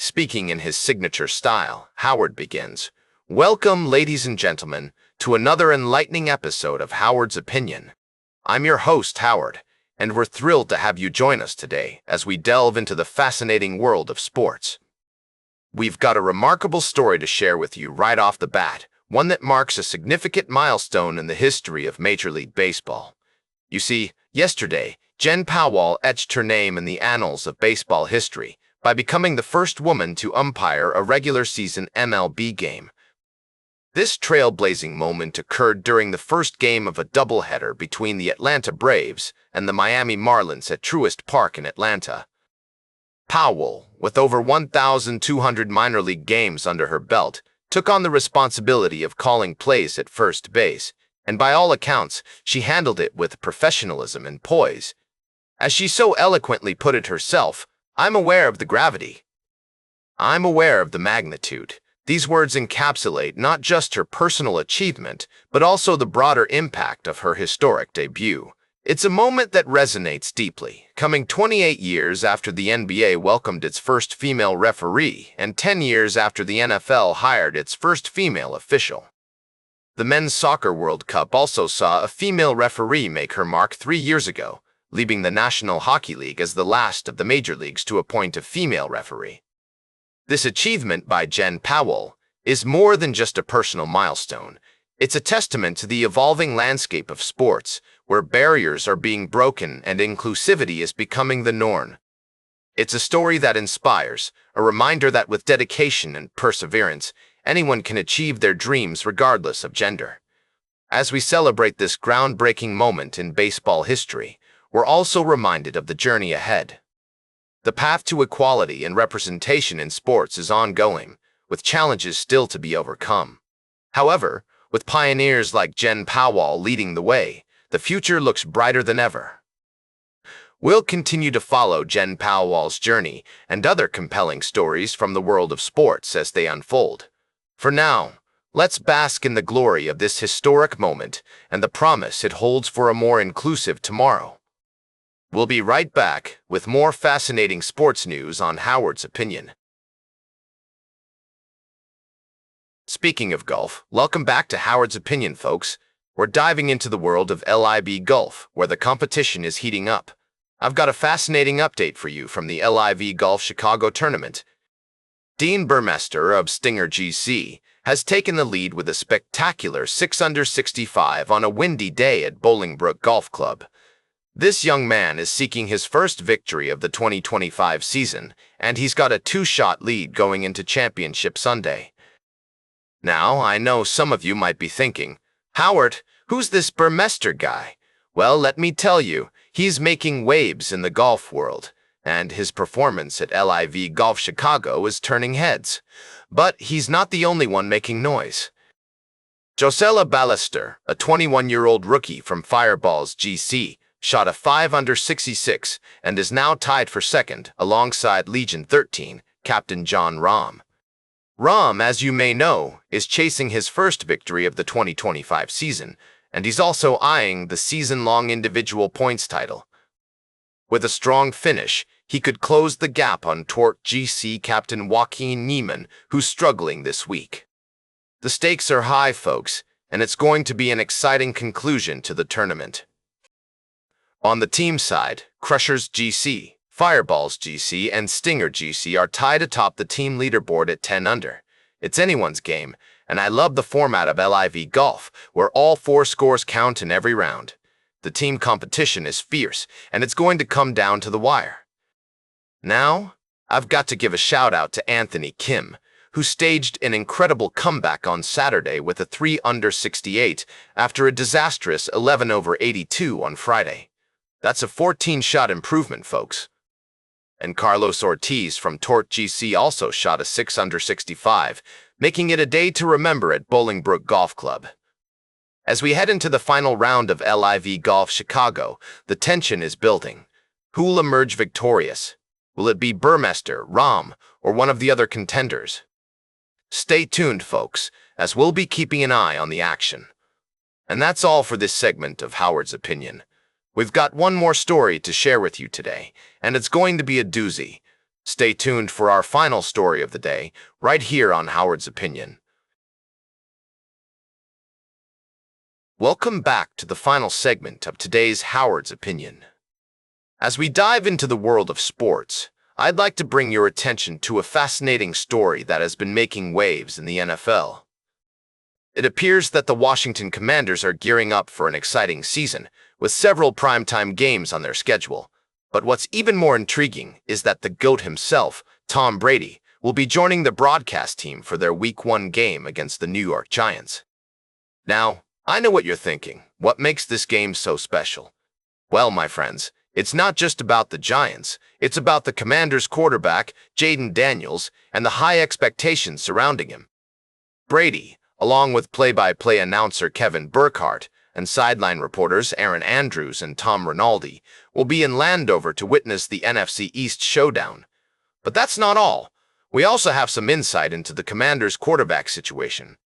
Speaking in his signature style, Howard begins. Welcome, ladies and gentlemen, to another enlightening episode of Howard's Opinion. I'm your host, Howard, and we're thrilled to have you join us today as we delve into the fascinating world of sports. We've got a remarkable story to share with you right off the bat, one that marks a significant milestone in the history of Major League Baseball. You see, yesterday, Jen Pawol etched her name in the annals of baseball history by becoming the first woman to umpire a regular season MLB game. This trailblazing moment occurred during the first game of a doubleheader between the Atlanta Braves and the Miami Marlins at Truist Park in Atlanta. Pawol, with over 1,200 minor league games under her belt, took on the responsibility of calling plays at first base, and by all accounts, she handled it with professionalism and poise. As she so eloquently put it herself, "I'm aware of the gravity. I'm aware of the magnitude." These words encapsulate not just her personal achievement, but also the broader impact of her historic debut. It's a moment that resonates deeply, coming 28 years after the NBA welcomed its first female referee and 10 years after the NFL hired its first female official. The Men's Soccer World Cup also saw a female referee make her mark 3 years ago, leaving the National Hockey League as the last of the major leagues to appoint a female referee. This achievement by Jen Pawol is more than just a personal milestone. It's a testament to the evolving landscape of sports, where barriers are being broken and inclusivity is becoming the norm. It's a story that inspires, a reminder that with dedication and perseverance, anyone can achieve their dreams regardless of gender. As we celebrate this groundbreaking moment in baseball history, we're also reminded of the journey ahead. The path to equality and representation in sports is ongoing, with challenges still to be overcome. However, with pioneers like Jen Pawol leading the way, the future looks brighter than ever. We'll continue to follow Jen Pawol's journey and other compelling stories from the world of sports as they unfold. For now, let's bask in the glory of this historic moment and the promise it holds for a more inclusive tomorrow. We'll be right back with more fascinating sports news on Howard's Opinion. Speaking of golf, welcome back to Howard's Opinion, folks. We're diving into the world of LIV Golf, where the competition is heating up. I've got a fascinating update for you from the LIV Golf Chicago tournament. Dean Burmester of Stinger GC has taken the lead with a spectacular 6-under-65 on a windy day at Bolingbrook Golf Club. This young man is seeking his first victory of the 2025 season, and he's got a 2-shot lead going into Championship Sunday. Now, I know some of you might be thinking, "Howard, who's this Burmester guy?" Well, let me tell you, he's making waves in the golf world, and his performance at LIV Golf Chicago is turning heads. But he's not the only one making noise. Josella Ballester, a 21-year-old rookie from Fireballs GC, shot a 5-under-66 and is now tied for second alongside Legion 13 captain Jon Rahm. Rahm, as you may know, is chasing his first victory of the 2025 season, and he's also eyeing the season-long individual points title. With a strong finish, he could close the gap on Torque GC captain Joaquin Niemann, who's struggling this week. The stakes are high, folks, and it's going to be an exciting conclusion to the tournament. On the team side, Crushers GC, Fireballs GC, and Stinger GC are tied atop the team leaderboard at 10 under. It's anyone's game, and I love the format of LIV Golf, where all 4 scores count in every round. The team competition is fierce, and it's going to come down to the wire. Now, I've got to give a shout-out to Anthony Kim, who staged an incredible comeback on Saturday with a 3-under-68 after a disastrous 11-over-82 on Friday. That's a 14-shot improvement, folks. And Carlos Ortiz from Torque GC also shot a 6-under-65, making it a day to remember at Bolingbrook Golf Club. As we head into the final round of LIV Golf Chicago, the tension is building. Who will emerge victorious? Will it be Burmester, Rahm, or one of the other contenders? Stay tuned, folks, as we'll be keeping an eye on the action. And that's all for this segment of Howard's Opinion. We've got one more story to share with you today, and it's going to be a doozy. Stay tuned for our final story of the day, right here on Howard's Opinion. Welcome back to the final segment of today's Howard's Opinion. As we dive into the world of sports, I'd like to bring your attention to a fascinating story that has been making waves in the NFL. It appears that the Washington Commanders are gearing up for an exciting season, with several primetime games on their schedule. But what's even more intriguing is that the GOAT himself, Tom Brady, will be joining the broadcast team for their Week 1 game against the New York Giants. Now, I know what you're thinking. What makes this game so special? Well, my friends, it's not just about the Giants. It's about the Commanders' quarterback, Jayden Daniels, and the high expectations surrounding him. Brady, along with play-by-play announcer Kevin Burkhardt and sideline reporters Aaron Andrews and Tom Rinaldi, will be in Landover to witness the NFC East showdown. But that's not all. We also have some insight into the Commanders' quarterback situation.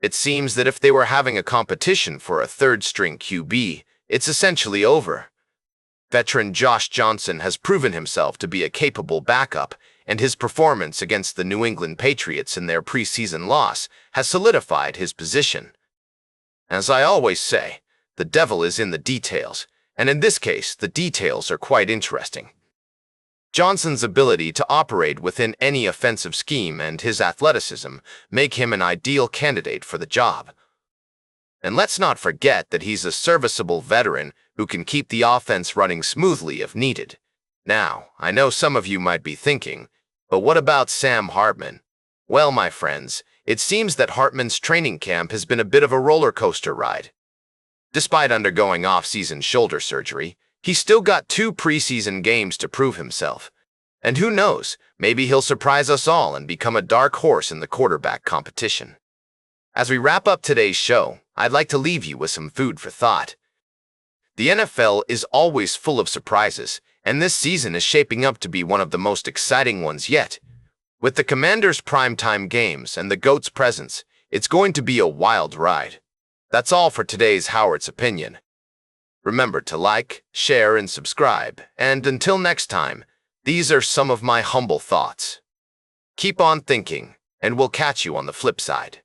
It seems that if they were having a competition for a third-string QB, it's essentially over. Veteran Josh Johnson has proven himself to be a capable backup, and his performance against the New England Patriots in their preseason loss has solidified his position. As I always say, the devil is in the details, and in this case, the details are quite interesting. Johnson's ability to operate within any offensive scheme and his athleticism make him an ideal candidate for the job. And let's not forget that he's a serviceable veteran who can keep the offense running smoothly if needed. Now, I know some of you might be thinking, but what about Sam Hartman? Well, my friends, it seems that Hartman's training camp has been a bit of a roller coaster ride. Despite undergoing off-season shoulder surgery, he's still got 2 preseason games to prove himself. And who knows, maybe he'll surprise us all and become a dark horse in the quarterback competition. As we wrap up today's show, I'd like to leave you with some food for thought. The NFL is always full of surprises, and this season is shaping up to be one of the most exciting ones yet. With the Commanders' primetime games and the GOAT's presence, it's going to be a wild ride. That's all for today's Howard's Opinion. Remember to like, share, and subscribe, and until next time, these are some of my humble thoughts. Keep on thinking, and we'll catch you on the flip side.